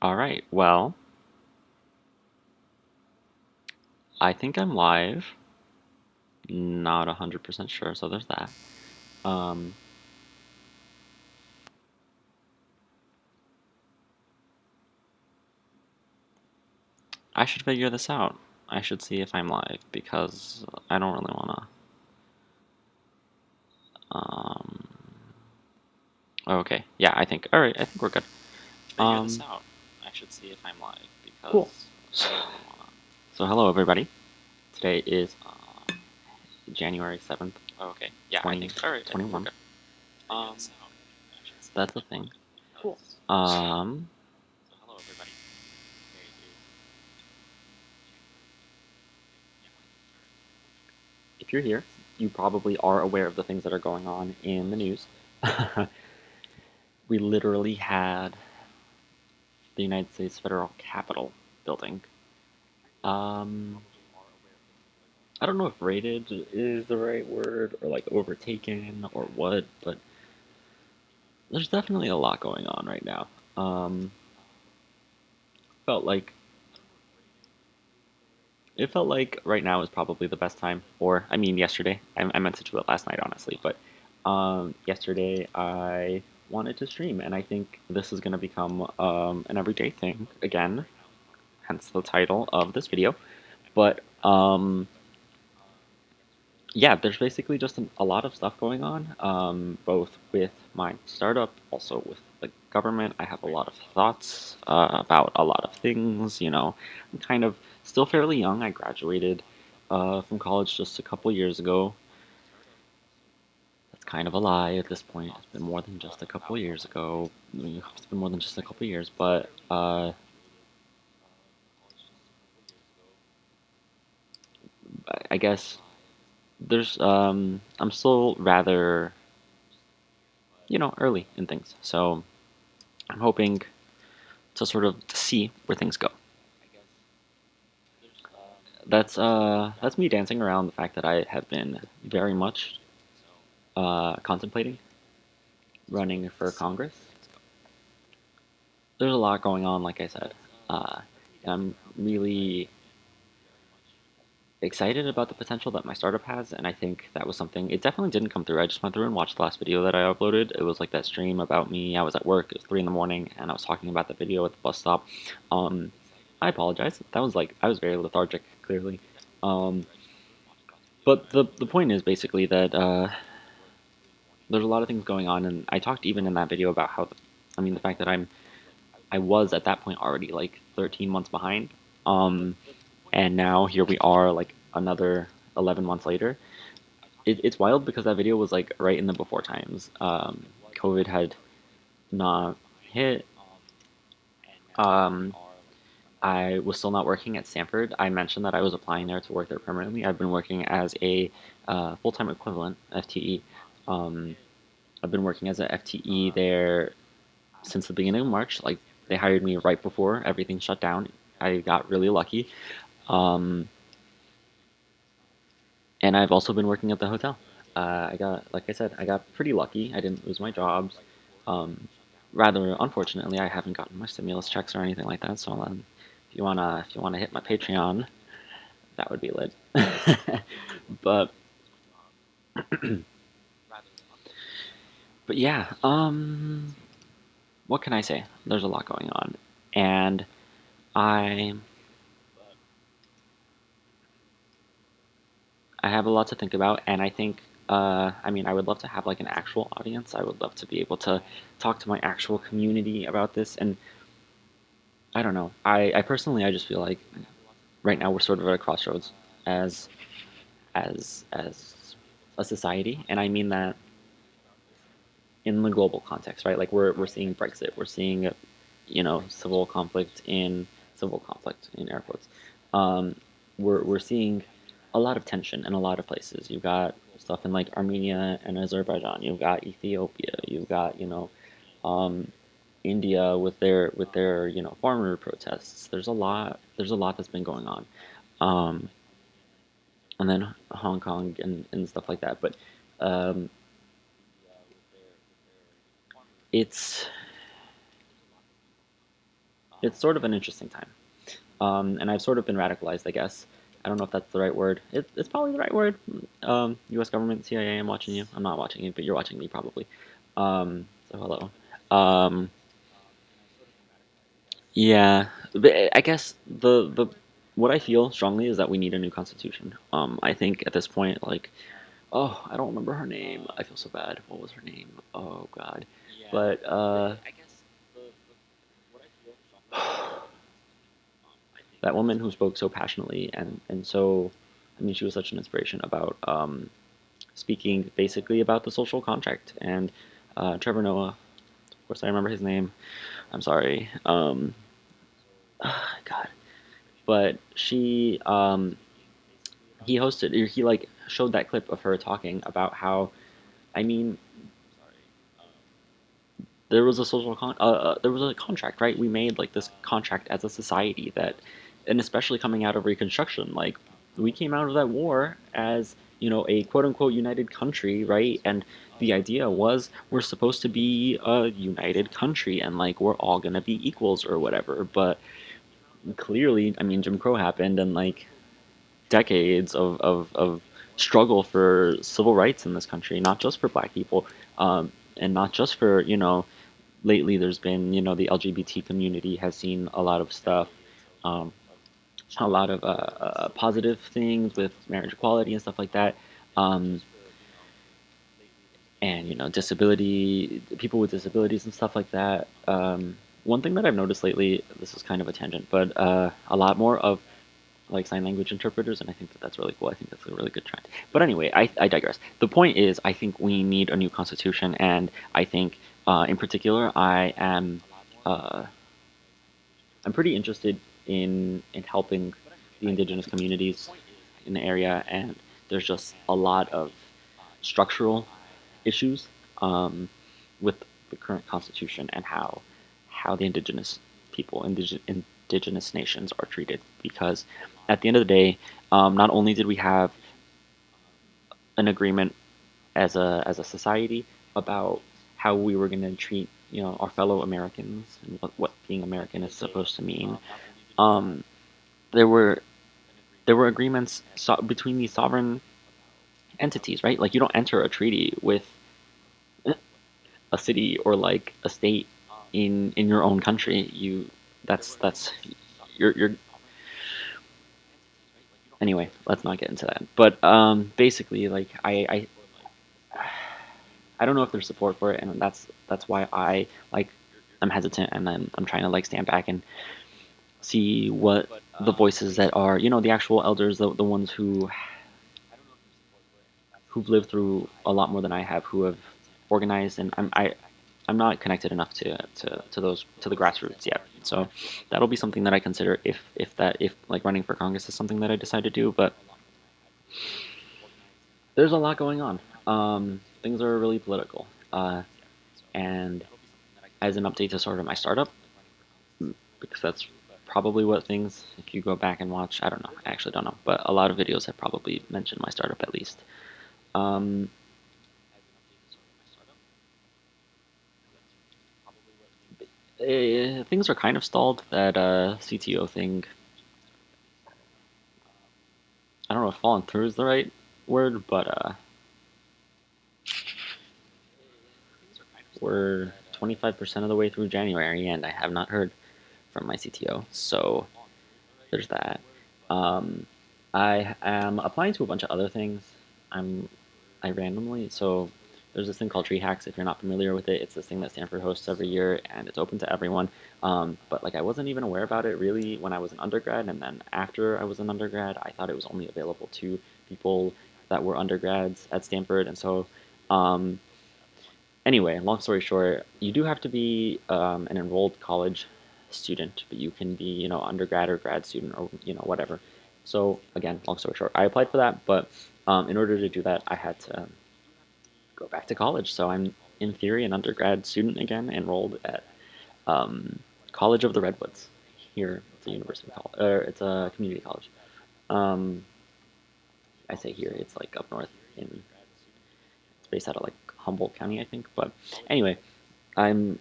All right, well, I think I'm live. Not 100% sure, so there's that. Um, I should figure this out. I should see if I'm live because I don't really wanna. Um, okay, yeah, I think. All right, I think we're good. Figure this out. I should see if I'm live Cool. because I don't really wanna. So hello everybody. Today is January 7th, Okay. Yeah, I think. All right. I think we're 2021. good. Figure this out. I should see That's if the I'm thing. live. Cool. So hello everybody. Today is If you're here, you probably are aware of the things that are going on in the news. We literally had the United States federal Capitol building. Um, I don't know if raided is the right word or like overtaken or what, but there's definitely a lot going on right now. Um, felt like it felt like right now is probably the best time. Or I mean, yesterday. I meant to do it last night, honestly, but yesterday I wanted to stream, and I think this is going to become an everyday thing again. Hence the title of this video. But yeah, there's basically just a lot of stuff going on, both with my startup, also with the government. I have a lot of thoughts about a lot of things. I'm kind of still fairly young. I graduated from college just a couple years ago. That's kind of a lie at this point. It's been more than just a couple years ago. It's been more than just a couple years, but I guess I'm still rather, early in things. So I'm hoping to sort of see where things go. That's me dancing around the fact that I have been very much contemplating running for Congress. There's a lot going on, like I said. And I'm really excited about the potential that my startup has, and I think that was something. It definitely didn't come through. I just went through and watched the last video that I uploaded. It was like that stream about me. I was at work. It was 3 in the morning, and I was talking about the video at the bus stop. Um, I apologize. That was like I was very lethargic, clearly. Um, but the point is basically that there's a lot of things going on, and I talked even in that video about how, the fact that I was at that point already like 13 months behind, and now here we are like another 11 months later. It's wild because that video was like right in the before times. COVID had not hit. Um, I was still not working at Stanford. I mentioned that I was applying there to work there permanently. I've been working as a full-time equivalent FTE. Um, I've been working as a FTE there since the beginning of March. Like they hired me right before everything shut down. I got really lucky. Um, and I've also been working at the hotel. Like I said, I got pretty lucky. I didn't lose my jobs. Um, Rather unfortunately, I haven't gotten my stimulus checks or anything like that. So if you wanna hit my Patreon, that would be lit. but but yeah, what can I say? There's a lot going on, and I I have a lot to think about, and I think, I would love to have like an actual audience. I would love to be able to talk to my actual community about this, and I don't know. I personally, I just feel like right now we're sort of at a crossroads as as a society, and I mean that in the global context, right? Like we're seeing Brexit, we're seeing, civil conflict in air quotes. Um, we're seeing a lot of tension in a lot of places. You've got stuff in like Armenia and Azerbaijan. You've got Ethiopia. You've got um, India with their farmer protests. There's a lot that's been going on, um, and then Hong Kong and stuff like that. But um, it's it's sort of an interesting time, and I've sort of been radicalized, I guess. I don't know if that's the right word. It's probably the right word. U.S. government, CIA, I'm watching you. I'm not watching you, but you're watching me probably. So hello. Um, yeah, but I guess the what I feel strongly is that we need a new constitution. I think at this point, like, oh, I don't remember her name. I feel so bad. What was her name? Oh God. But that woman who spoke so passionately and so, I mean, she was such an inspiration about speaking basically about the social contract. And Trevor Noah, of course, I remember his name. I'm sorry. God. But he hosted, or he like showed that clip of her talking about how, I mean, there was a there was a contract, right? We made like this contract as a society that, and especially coming out of Reconstruction, like we came out of that war as a quote unquote united country, right? And the idea was we're supposed to be a united country and like we're all gonna be equals or whatever. But clearly, I mean, Jim Crow happened and like decades of struggle for civil rights in this country, not just for black people, and not just for lately there's been, the LGBT community has seen a lot of stuff, um, a lot of positive things with marriage equality and stuff like that. Um, and, disability, people with disabilities and stuff like that. One thing that I've noticed lately, this is kind of a tangent, but a lot more of like sign language interpreters, and I think that that's really cool. I think that's a really good trend. But anyway, I digress. The point is, I think we need a new constitution, and I think, in particular, uh, I'm pretty interested in helping the indigenous communities in the area, and there's just a lot of structural issues with the current constitution and how the indigenous people, indigenous nations are treated. Because at the end of the day, not only did we have an agreement as a society about how we were going to treat our fellow Americans and what being American is supposed to mean. Um, there were agreements between these sovereign entities, right? Like you don't enter a treaty with a city or like a state in your own country. That's you're anyway. Let's not get into that. But basically, like I don't know if there's support for it, and that's why I'm hesitant, and I'm trying to like stand back and see what the voices that are the actual elders, the ones who've lived through a lot more than I have, who have organized, and I'm not connected enough to those to the grassroots yet. So that'll be something that I consider if like running for Congress is something that I decide to do. But there's a lot going on. Things are really political. And as an update to sort of my startup, because that's probably what things, if you go back and watch, I don't know, I actually don't know, but a lot of videos have probably mentioned my startup at least. Um, Things are kind of stalled. That CTO thing, I don't know if falling through is the right word, but we're 25% of the way through January, and I have not heard from my CTO. So there's that. Um, I am applying to a bunch of other things. I'm I randomly so there's this thing called Tree Hacks. If you're not familiar with it, it's this thing that Stanford hosts every year, and it's open to everyone. But like I wasn't even aware about it really when I was an undergrad, and then after I was an undergrad, I thought it was only available to people that were undergrads at Stanford, and so. Um, Anyway, long story short, you do have to be an enrolled college student, but you can be, undergrad or grad student or, whatever, So again, long story short, I applied for that, but in order to do that, I had to go back to college. So I'm in theory an undergrad student again, enrolled at um, College of the Redwoods here. It's a university college, or it's a community college. Um, I say here, it's like up north in. It's based out of like Humboldt County, I think. But anyway, I'm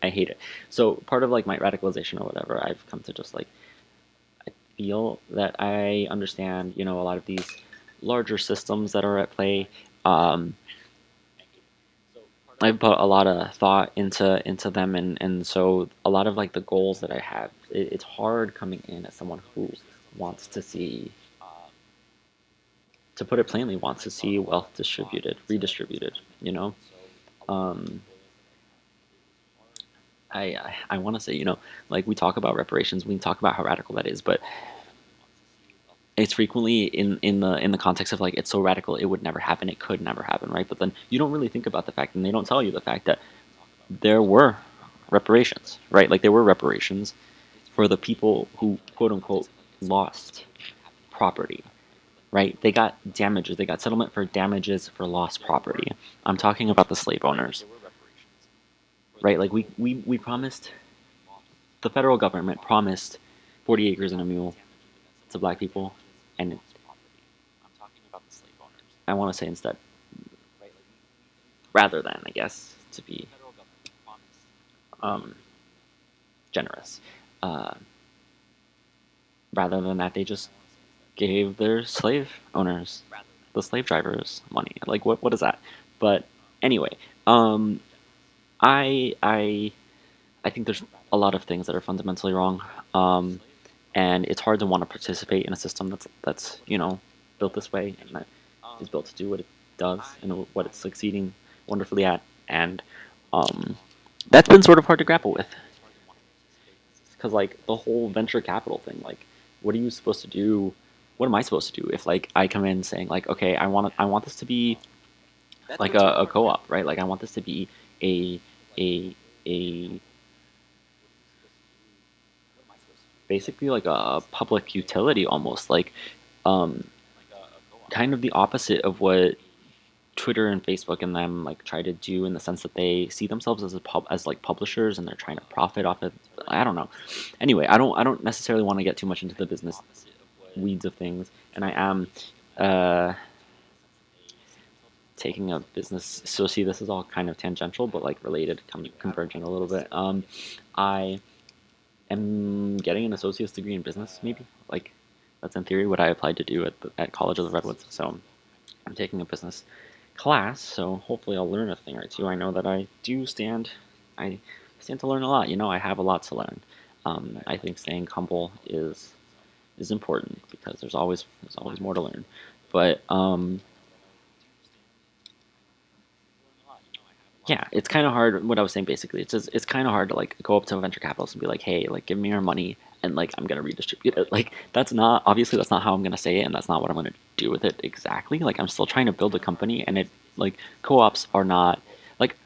I hate it. So part of like my radicalization or whatever, I've come to just like I feel that I understand, a lot of these larger systems that are at play. Um, I put a lot of thought into them, and so a lot of like the goals that I have, it's hard coming in as someone who wants to see, to put it plainly, wants to see wealth distributed, redistributed. Um, I want to say, like we talk about reparations, we talk about how radical that is, but it's frequently in the context of like it's so radical it would never happen, it could never happen, right? But then you don't really think about the fact, and they don't tell you the fact that there were reparations, right? Like there were reparations for the people who quote unquote lost property, right? They got damages, they got settlement for damages for lost property. I'm talking about the slave owners, right? Like we promised, the federal government promised 40 acres and a mule to black people, and I want to say instead, rather than, I guess, to be um, generous, uh, rather than that, they just gave their slave owners, the slave drivers, money. Like, what is that? But anyway, um, I I think there's a lot of things that are fundamentally wrong, um, and it's hard to want to participate in a system that's built this way and that is built to do what it does and what it's succeeding wonderfully at, and um, that's been sort of hard to grapple with because like the whole venture capital thing, like what are you supposed to do? What am I supposed to do if like I come in saying like, okay, I want this to be like a co-op, right? Like I want this to be a a a basically like a public utility almost, like um, kind of the opposite of what Twitter and Facebook and them like try to do, in the sense that they see themselves as as like publishers and they're trying to profit off of. I don't know. Anyway, I don't necessarily want to get too much into the business weeds of things, and I am uh, taking a business. So see, this is all kind of tangential, but like related, convergent a little bit. I am getting an associate's degree in business, maybe. Like that's in theory what I applied to do at College of the Redwoods. So I'm taking a business class, so hopefully I'll learn a thing or two. I know that I stand to learn a lot. I have a lot to learn. I think staying humble is important because there's always more to learn. But yeah, it's kind of hard. What I was saying basically, it's kind of hard to like go up to a venture capitalist and be like, hey, like give me your money and like I'm gonna redistribute it. Like that's not how I'm gonna say it, and that's not what I'm gonna do with it exactly. Like I'm still trying to build a company, and it like co-ops are not like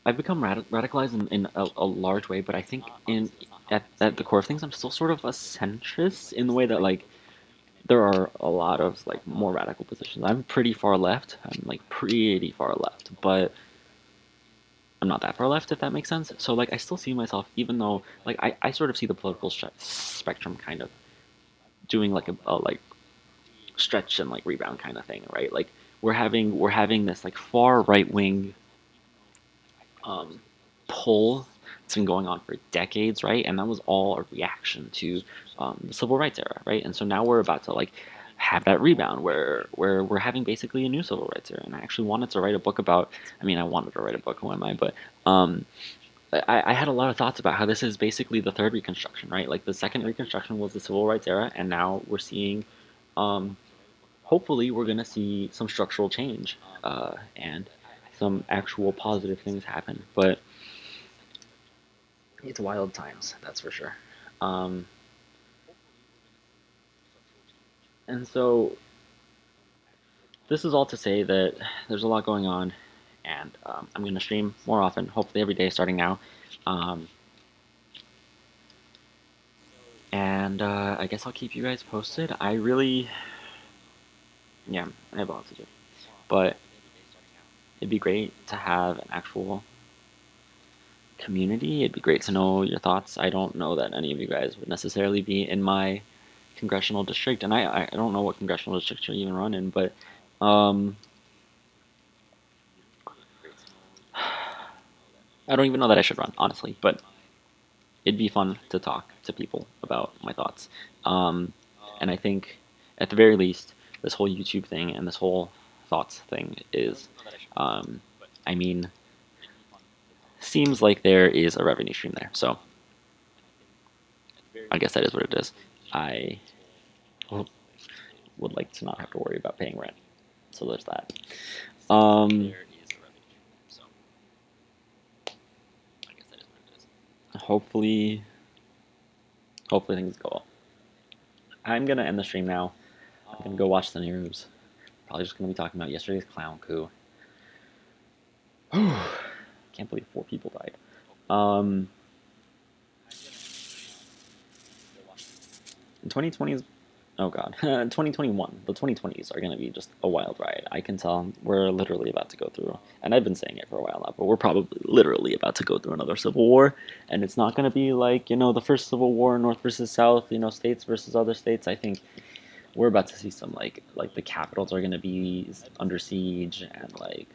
I've become radicalized in a large way, but I think at the core of things, I'm still sort of a centrist in the way that like there are a lot of like more radical positions. I'm pretty far left. I'm like pretty far left, but I'm not that far left, if that makes sense. So like I still see myself, even though like I sort of see the political spectrum kind of doing like a like stretch and like rebound kind of thing, right? Like we're having this like far right wing um, pull. It's been going on for decades, right? And that was all a reaction to the civil rights era, right? And so now we're about to like have that rebound where we're having basically a new civil rights era. And I actually wanted to write a book about. I mean, I wanted to write a book. Who am I? But I had a lot of thoughts about how this is basically the third Reconstruction, right? Like the second Reconstruction was the civil rights era, and now we're seeing. Um, Hopefully, we're gonna see some structural change and some actual positive things happen. But it's wild times, that's for sure. Um, and so this is all to say that there's a lot going on, and I'm going to stream more often, hopefully every day starting now. Um, and And I guess I'll keep you guys posted. I really, yeah, I have a lot to do, but it'd be great to have an actual community. It'd be great to know your thoughts. I don't know that any of you guys would necessarily be in my congressional district, and I don't know what congressional district you're even running, but um, I don't even know that I should run, honestly, but it'd be fun to talk to people about my thoughts. Um, and I think, at the very least, this whole YouTube thing and this whole thoughts thing is, I mean, seems like there is a revenue stream there. So I guess that is what it is. I would like to not have to worry about paying rent. So there's that. Hopefully things go well. I'm gonna end the stream now. I'm gonna go watch the news. Probably just gonna be talking about yesterday's clown coup. Can't believe 4 people died. In 2020s, oh god, 2021. The 2020s are gonna be just a wild ride. I can tell we're literally about to go through, and I've been saying it for a while now, but we're probably literally about to go through another civil war, and it's not gonna be like the first civil war, North versus South, states versus other states. I think we're about to see some like the capitals are gonna be under siege, and like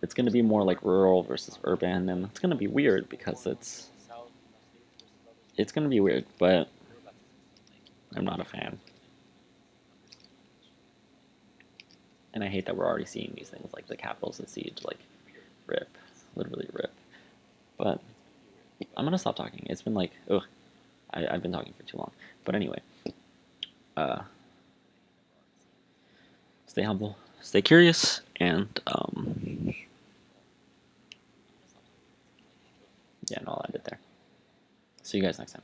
it's gonna be more like rural versus urban, and it's gonna be weird because it's gonna be weird, but I'm not a fan. And I hate that we're already seeing these things like the capitals at siege, like rip, literally rip. But I'm gonna stop talking. It's been like, ugh, I've been talking for too long. But anyway, uh, stay humble, stay curious, and yeah, no, I'll end it there. See you guys next time.